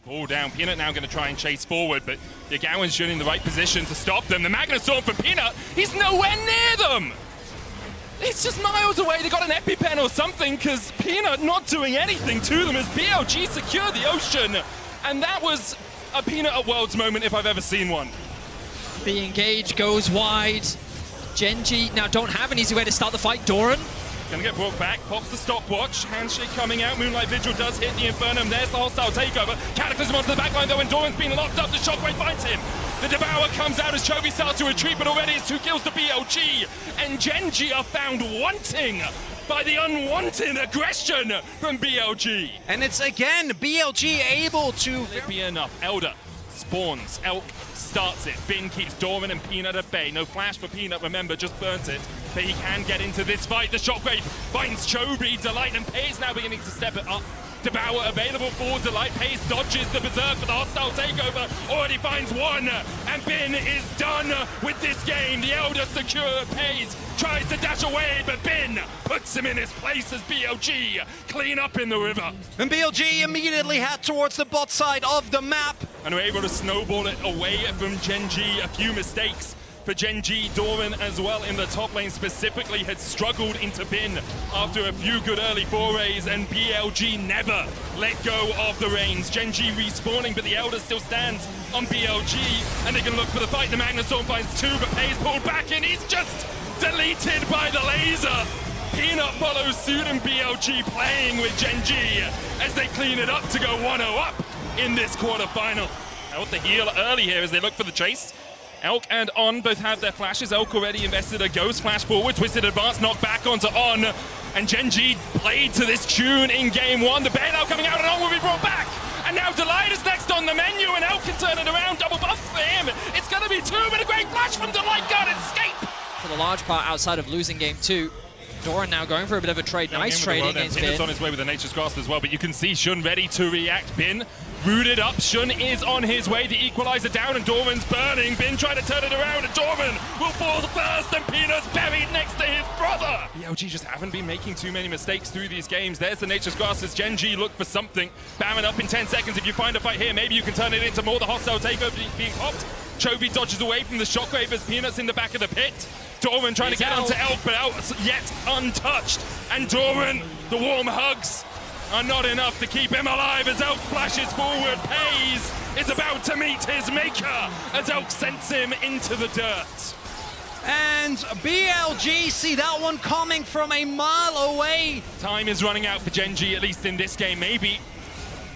pull down. Peanut now going to try and chase forward, but Yagawa's Shun in the right position to stop them. The Magnustorm for Peanut, he's nowhere near them! It's just miles away. They got an EpiPen or something, because Peanut not doing anything to them as BLG secure the ocean. And that was a Peanut at Worlds moment if I've ever seen one. The engage goes wide. Genji now don't have an easy way to start the fight. Doran gonna get brought back, pops the stopwatch, handshake coming out, Moonlight Vigil does hit the Infernum, there's the hostile takeover. Cataclysm onto the backline though, and Doran's been locked up, the Shockwave finds him. The Devour comes out as chovy starts to retreat, but already it's 2 kills to BLG, and Genji are found wanting by the unwanted aggression from BLG. And it's again, BLG able to... It'd be enough. Elder spawns, Elk starts it, Bin keeps Doran and Peanut at bay. No flash for Peanut, remember, just burnt it. But he can get into this fight. The Shockwave finds Chovy, Delight, and Pace now beginning to step it up. Devour available for Delight. Pace dodges the Berserk for the hostile takeover. Already finds one, and Bin is done with this game. The Elder secure. Pace tries to dash away, but Bin puts him in his place as BLG clean up in the river. And BLG immediately head towards the bot side of the map. And we're able to snowball it away from Genji. A few mistakes for Genji. Doran as well in the top lane specifically had struggled into Bin after a few good early forays, and BLG never let go of the reins. Genji respawning, but the Elder still stands on BLG, and they can look for the fight. The Magnustorm finds 2, but Pays pulled back, and he's just deleted by the laser. Peanut follows suit, and BLG playing with Genji as they clean it up to go 1-0 up in this quarterfinal. Out the heal early here as they look for the chase. Elk and On both have their flashes. Elk already invested a Ghost flash forward, twisted advance, knocked back onto On. And Genji played to this tune in game 1. The bailout coming out and On will be brought back. And now Delight is next on the menu, and Elk can turn it around. Double buff for him. It's going to be 2, but a great flash from Delight. Got escape. For the large part outside of losing game 2. Doran now going for a bit of a trade. Nice trading against Bin. It's on his way with the Nature's Grasp as well, but you can see Shun ready to react. Bin rooted up. Shun is on his way. The equalizer down, and Doran's burning. Bin trying to turn it around, and Doran will fall first, and Peanut's buried next to his brother. BLG just haven't been making too many mistakes through these games. There's the Nature's Grasp as Genji look for something. Baron up in 10 seconds. If you find a fight here, maybe you can turn it into more. The hostile takeover being popped. Chovy dodges away from the Shockwave as Peanut's in the back of the pit. Doran trying to get onto Elk, but Elk yet untouched. And Doran, the warm hugs are not enough to keep him alive as Elk flashes forward. Pays is about to meet his maker as Elk sends him into the dirt. And BLG see that one coming from a mile away. Time is running out for Genji, at least in this game. Maybe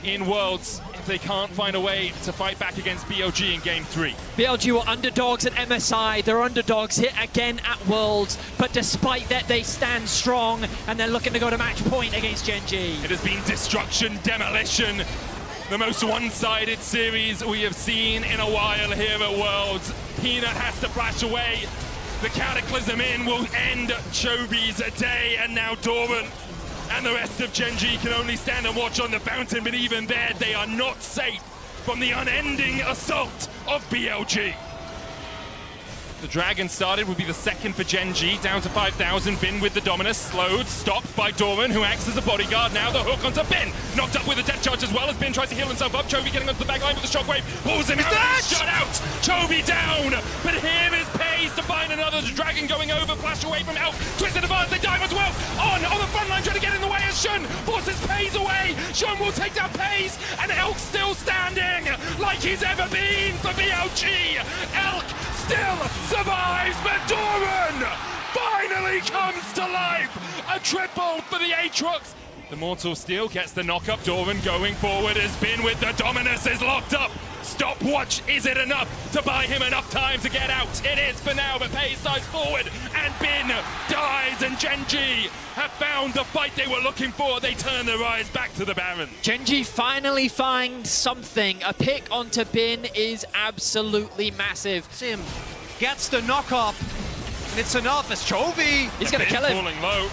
in Worlds, if they can't find a way to fight back against BLG in game 3. BLG were underdogs at MSI, they're underdogs here again at Worlds, but despite that they stand strong and they're looking to go to match point against Genji. It has been destruction, demolition, the most one-sided series we have seen in a while here at Worlds. Peanut has to flash away. The Cataclysm in will end Chovy's day, and now Doran and the rest of Genji can only stand and watch on the fountain, but even there, they are not safe from the unending assault of BLG. The Dragon started, would be the second for Genji, down to 5,000. Bin with the Dominus, slowed, stopped by Doran, who acts as a bodyguard. Now the hook onto Bin, knocked up with a death charge as well as Bin tries to heal himself up. Chovy getting onto the back line with the Shockwave, pulls him out, shut out! Chovy down, but here is Pays to find another. The Dragon going over, flash away from Elk, twisted advance, they dive as well. On the front line, trying to get in the way as Shun forces Pays away. Shun will take down Pays, and Elk still standing like he's ever been for BLG. Elk still survives, but Doran finally comes to life. A triple for the Aatrox. The Mortal Steel gets the knock-up. Doran going forward has been with the Dominus is locked up. Stopwatch, is it enough to buy him enough time to get out? It is for now, but Pays dives forward, and Bin dies, and Genji have found the fight they were looking for. They turn their eyes back to the Baron. Genji finally finds something. A pick onto Bin is absolutely massive. Sim gets the knock up, and it's enough as Chovy. He's gonna kill him. Falling low,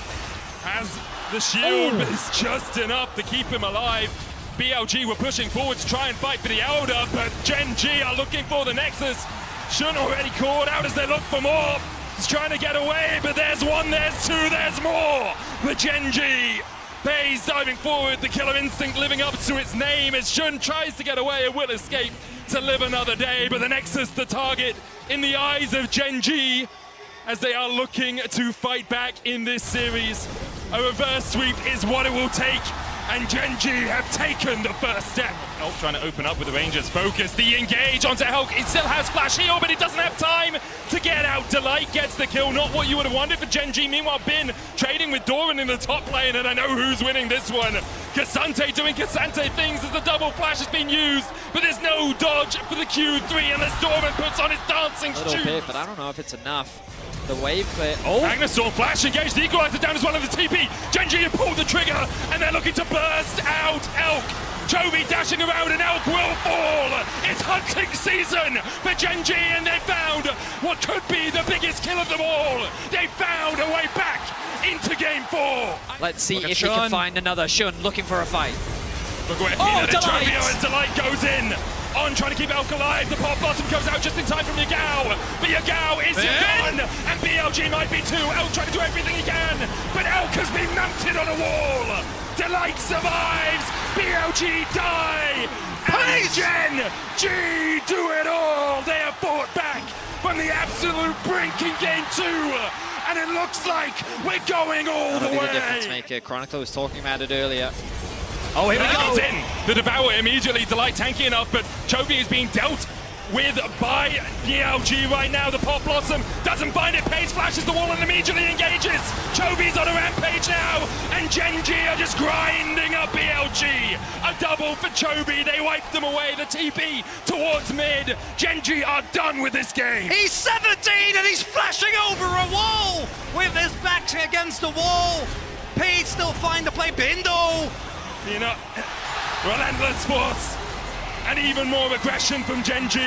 has the shield, but it's just enough to keep him alive. BLG were pushing forward to try and fight for the Elder, but Genji are looking for the Nexus. Shun already called out as they look for more. He's trying to get away, but there's one, there's two, there's more. But Genji Baze diving forward, the killer instinct living up to its name as Shun tries to get away and will escape to live another day. But the Nexus, the target in the eyes of Gen G, as they are looking to fight back in this series. A reverse sweep is what it will take, and Gen G have taken the first step. Elk trying to open up with the Rangers. Focus, the engage onto Elk. It still has flash heal, but it doesn't have time to get out. Delight gets the kill, not what you would have wanted for Gen G. Meanwhile, Bin trading with Doran in the top lane, and I know who's winning this one. Kasante doing Kasante things as the double flash has been used, but there's no dodge for the Q3 unless Doran puts on his dancing shoes. A little bit, but I don't know if it's enough. The wave clear. Oh! Magnustorm flash engaged, the equalizer down as well in the TP. Gen G have pulled the trigger, and they're looking to burst out Elk. Chovy dashing around, and Elk will fall. It's hunting season for Gen G, and they found what could be the biggest kill of them all. They found a way back into game 4. Let's see if he can find another. Shun looking for a fight. Look where Delight! and Delight goes in. On trying to keep Elk alive. The pop bottom comes out just in time from Yagao. But Yagao is gone. And BLG might be too. Elk trying to do everything he can. But Elk has been mounted on a wall. Delight survives. BLG die. And Gen G do it all. They have fought back from the absolute brink in game 2. And it looks like we're going all the way. The difference maker. Chronicle was talking about it earlier. Oh, here we go. In. The Devour immediately. Delight tanky enough, but Chovy is being dealt with by BLG right now. The Pop Blossom doesn't find it. Pace flashes the wall and immediately engages. Chovy's on a rampage now, and Gen G are just grinding up BLG. A double for Chovy. They wipe them away. The TP towards mid. Gen G are done with this game. He's 17 and he's flashing over a wall with his back against the wall. Pace still find the play. Bindo. You know, relentless force and even more aggression from Gen G.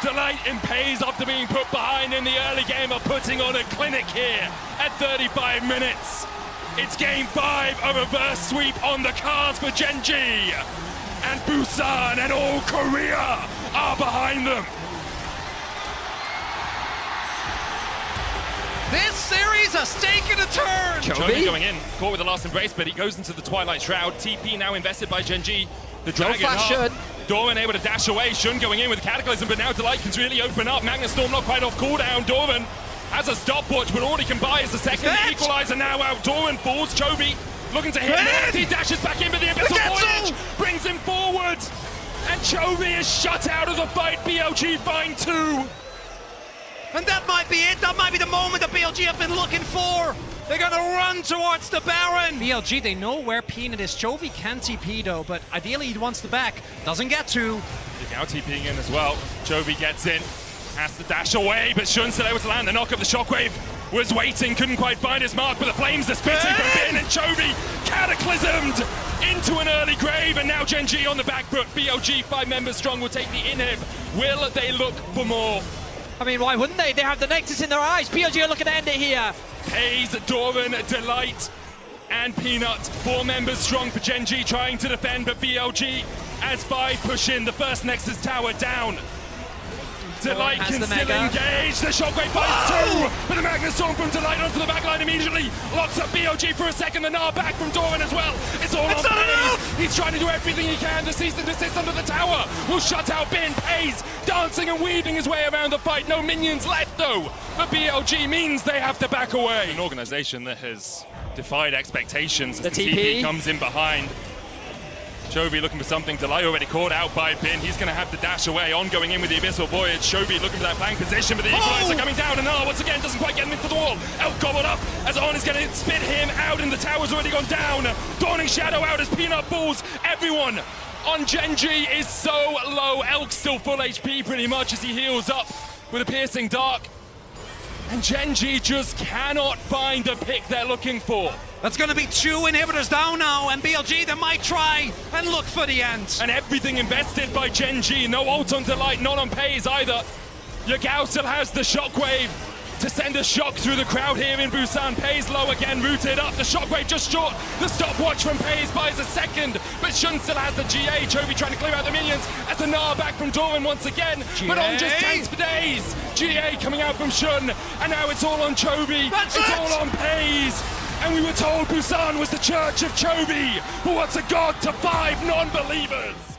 Delight and Paze, after being put behind in the early game, are putting on a clinic here at 35 minutes. It's game 5, a reverse sweep on the cards for Gen G. And Busan and all Korea are behind them. This series has taken a turn. Chovy going in, caught with the last embrace, but he goes into the Twilight Shroud. TP now invested by Gen G. The Dragon up. Doran able to dash away. Shun going in with the Cataclysm, but now Delight can really open up. Magnustorm not quite off cooldown. Doran has a stopwatch, but all he can buy is the second equalizer now out. Doran falls. Chovy looking to hit him. He dashes back in, but the Abyssal Voyage brings him forward. And Chovy is shut out of the fight. BLG find 2. And that might be it. That might be the moment that BLG have been looking for. They're going to run towards the Baron. BLG, they know where Peanut is. Chovy can TP though, but ideally he wants the back. Doesn't get to. Now TPing in as well. Chovy gets in, has to dash away, but Shun's still able to land. The knock of the Shockwave was waiting, couldn't quite find his mark, but the flames are spitting from Bin, and Chovy cataclysmed into an early grave, and now Gen G on the back foot. BLG, 5 members strong, will take the inhib. Will they look for more? I mean, why wouldn't they? They have the Nexus in their eyes. BLG are looking to end it here. Haze, Doran, Delight, and Peanut. 4 members strong for Gen G trying to defend, but BLG as 5 push in. The first Nexus tower down. Delight can still engage. The Shockwave finds 2, but the Magnustorm from Delight onto the backline immediately locks up BLG for a second. The Gnar back from Doran as well. It's all on Paze. He's trying to do everything he can. The cease and desist under the tower will shut out Bin. Paze dancing and weaving his way around the fight. No minions left though. But BLG means they have to back away. An organization that has defied expectations as the TP comes in behind. Chovy looking for something. Delight already caught out by Bin. He's going to have to dash away. On going in with the Abyssal Voyage. Chovy looking for that flank position, but the equalizer coming down. And once again doesn't quite get him into the wall. Elk gobbled up as On is going to spit him out, and the tower's already gone down. Dawning Shadow out as Peanut falls. Everyone on Gen G is so low. Elk's still full HP pretty much as he heals up with a piercing dark. And Gen G just cannot find the pick they're looking for. That's going to be 2 inhibitors down now, and BLG, they might try and look for the end. And everything invested by Gen G. No ult on Delight, not on Paze either. Yagao still has the Shockwave to send a shock through the crowd here in Busan. Paze low again, rooted up. The Shockwave just short. The stopwatch from Paze buys a second, but Shun still has the GA. Chovy trying to clear out the minions as the Gnar back from Doran once again. GA? But On just tanks for days. GA coming out from Shun, and now it's all on Chovy. It's all on Paze. And we were told Busan was the church of Chovy, but what's a god to 5 non-believers?